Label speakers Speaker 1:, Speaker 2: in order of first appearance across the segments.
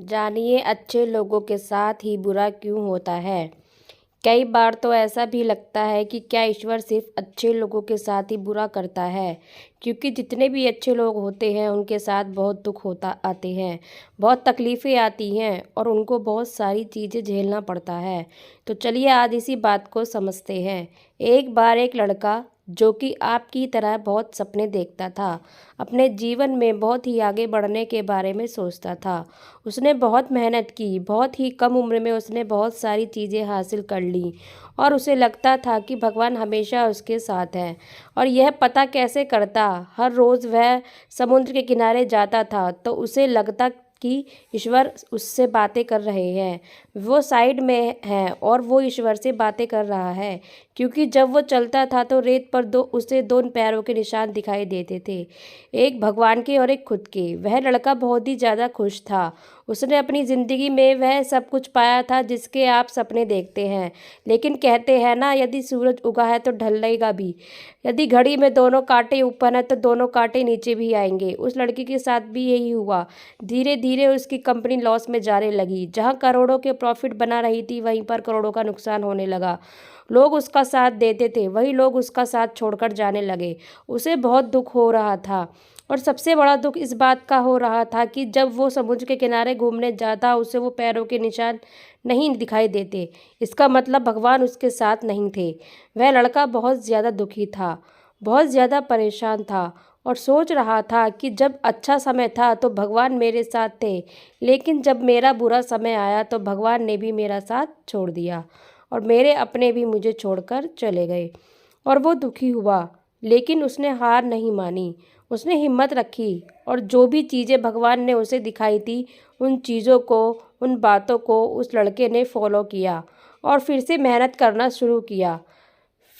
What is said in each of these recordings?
Speaker 1: जानिए अच्छे लोगों के साथ ही बुरा क्यों होता है। कई बार तो ऐसा भी लगता है कि क्या ईश्वर सिर्फ अच्छे लोगों के साथ ही बुरा करता है, क्योंकि जितने भी अच्छे लोग होते हैं उनके साथ बहुत दुख होता आते हैं, बहुत तकलीफ़ें आती हैं और उनको बहुत सारी चीज़ें झेलना पड़ता है। तो चलिए आज इसी बात को समझते हैं। एक बार एक लड़का जो कि आपकी तरह बहुत सपने देखता था, अपने जीवन में बहुत ही आगे बढ़ने के बारे में सोचता था। उसने बहुत मेहनत की, बहुत ही कम उम्र में उसने बहुत सारी चीज़ें हासिल कर ली और उसे लगता था कि भगवान हमेशा उसके साथ है। और यह पता कैसे करता? हर रोज़ वह समुद्र के किनारे जाता था तो उसे लगता कि ईश्वर उससे बातें कर रहे हैं, वो साइड में है और वो ईश्वर से बातें कर रहा है, क्योंकि जब वो चलता था तो रेत पर उसे दो पैरों के निशान दिखाई देते थे, एक भगवान के और एक खुद के। वह लड़का बहुत ही ज़्यादा खुश था। उसने अपनी ज़िंदगी में वह सब कुछ पाया था जिसके आप सपने देखते हैं। लेकिन कहते हैं ना, यदि सूरज उगा है तो ढलेगा भी, यदि घड़ी में दोनों कांटे ऊपर हैं तो दोनों कांटे नीचे भी आएंगे। उस लड़की के साथ भी यही हुआ। धीरे धीरे उसकी कंपनी लॉस में जाने लगी। जहां करोड़ों के प्रॉफिट बना रही थी वहीं पर करोड़ों का नुकसान होने लगा। लोग उसका साथ देते थे, वही लोग उसका साथ छोड़कर जाने लगे। उसे बहुत दुख हो रहा था और सबसे बड़ा दुख इस बात का हो रहा था कि जब वो समुद्र के किनारे घूमने जाता उसे वो पैरों के निशान नहीं दिखाई देते। इसका मतलब भगवान उसके साथ नहीं थे। वह लड़का बहुत ज़्यादा दुखी था, बहुत ज़्यादा परेशान था और सोच रहा था कि जब अच्छा समय था तो भगवान मेरे साथ थे, लेकिन जब मेरा बुरा समय आया तो भगवान ने भी मेरा साथ छोड़ दिया और मेरे अपने भी मुझे छोड़कर चले गए। और वो दुखी हुआ, लेकिन उसने हार नहीं मानी। उसने हिम्मत रखी और जो भी चीज़ें भगवान ने उसे दिखाई थी उन चीज़ों को, उन बातों को उस लड़के ने फॉलो किया और फिर से मेहनत करना शुरू किया।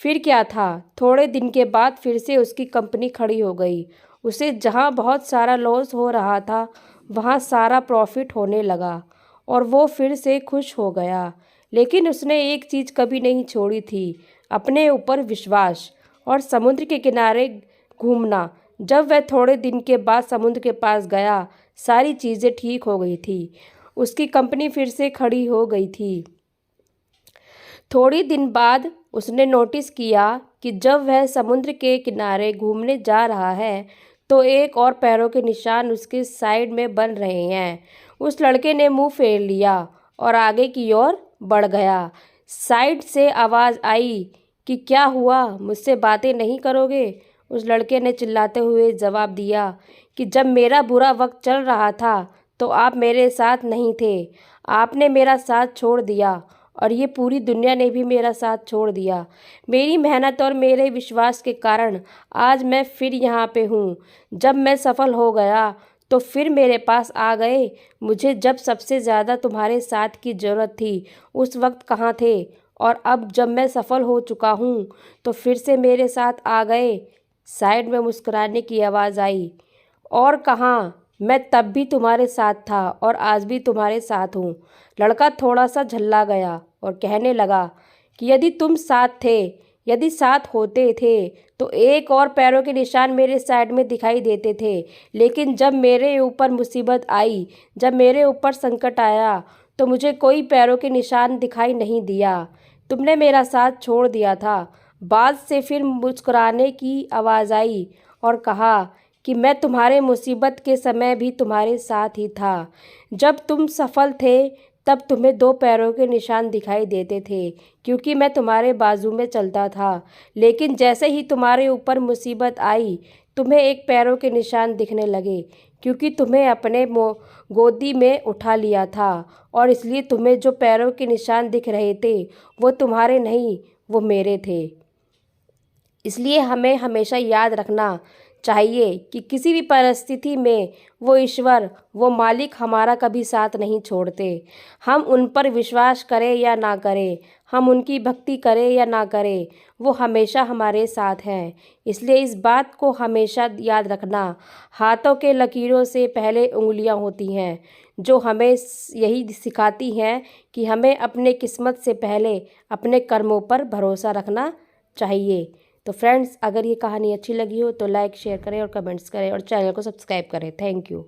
Speaker 1: फिर क्या था, थोड़े दिन के बाद फिर से उसकी कंपनी खड़ी हो गई। उसे जहां बहुत सारा लॉस हो रहा था वहां सारा प्रॉफिट होने लगा और वो फिर से खुश हो गया। लेकिन उसने एक चीज़ कभी नहीं छोड़ी थी, अपने ऊपर विश्वास और समुद्र के किनारे घूमना। जब वह थोड़े दिन के बाद समुद्र के पास गया, सारी चीज़ें ठीक हो गई थी। उसकी कंपनी फिर से खड़ी हो गई थी। थोड़ी दिन बाद उसने नोटिस किया कि जब वह समुद्र के किनारे घूमने जा रहा है तो एक और पैरों के निशान उसके साइड में बन रहे हैं। उस लड़के ने मुंह फेर लिया और आगे की ओर बढ़ गया। साइड से आवाज़ आई कि क्या हुआ, मुझसे बातें नहीं करोगे? उस लड़के ने चिल्लाते हुए जवाब दिया कि जब मेरा बुरा वक्त चल रहा था तो आप मेरे साथ नहीं थे, आपने मेरा साथ छोड़ दिया और ये पूरी दुनिया ने भी मेरा साथ छोड़ दिया। मेरी मेहनत और मेरे विश्वास के कारण आज मैं फिर यहाँ पे हूँ। जब मैं सफल हो गया तो फिर मेरे पास आ गए। मुझे जब सबसे ज़्यादा तुम्हारे साथ की ज़रूरत थी उस वक्त कहाँ थे? और अब जब मैं सफल हो चुका हूँ तो फिर से मेरे साथ आ गए। साइड में मुस्कुराने की आवाज़ आई, और कहाँ, मैं तब भी तुम्हारे साथ था और आज भी तुम्हारे साथ हूँ। लड़का थोड़ा सा झल्ला गया और कहने लगा कि यदि तुम साथ थे, यदि साथ होते थे तो एक और पैरों के निशान मेरे साइड में दिखाई देते थे, लेकिन जब मेरे ऊपर मुसीबत आई, जब मेरे ऊपर संकट आया तो मुझे कोई पैरों के निशान दिखाई नहीं दिया। तुमने मेरा साथ छोड़ दिया था। बाद से फिर मुस्कुराने की आवाज़ आई और कहा कि मैं तुम्हारे मुसीबत के समय भी तुम्हारे साथ ही था। जब तुम सफल थे तब तुम्हें दो पैरों के निशान दिखाई देते थे, क्योंकि मैं तुम्हारे बाजू में चलता था। लेकिन जैसे ही तुम्हारे ऊपर मुसीबत आई तुम्हें एक पैरों के निशान दिखने लगे, क्योंकि तुम्हें अपने गोदी में उठा लिया था और इसलिए तुम्हें जो पैरों के निशान दिख रहे थे वो तुम्हारे नहीं, वो मेरे थे। इसलिए हमें हमेशा याद रखना चाहिए कि किसी भी परिस्थिति में वो ईश्वर, वो मालिक हमारा कभी साथ नहीं छोड़ते। हम उन पर विश्वास करें या ना करें, हम उनकी भक्ति करें या ना करें, वो हमेशा हमारे साथ हैं। इसलिए इस बात को हमेशा याद रखना, हाथों के लकीरों से पहले उंगलियां होती हैं, जो हमें यही सिखाती हैं कि हमें अपने किस्मत से पहले अपने कर्मों पर भरोसा रखना चाहिए। तो फ्रेंड्स, अगर ये कहानी अच्छी लगी हो तो लाइक शेयर करें और कमेंट्स करें और चैनल को सब्सक्राइब करें। Thank you.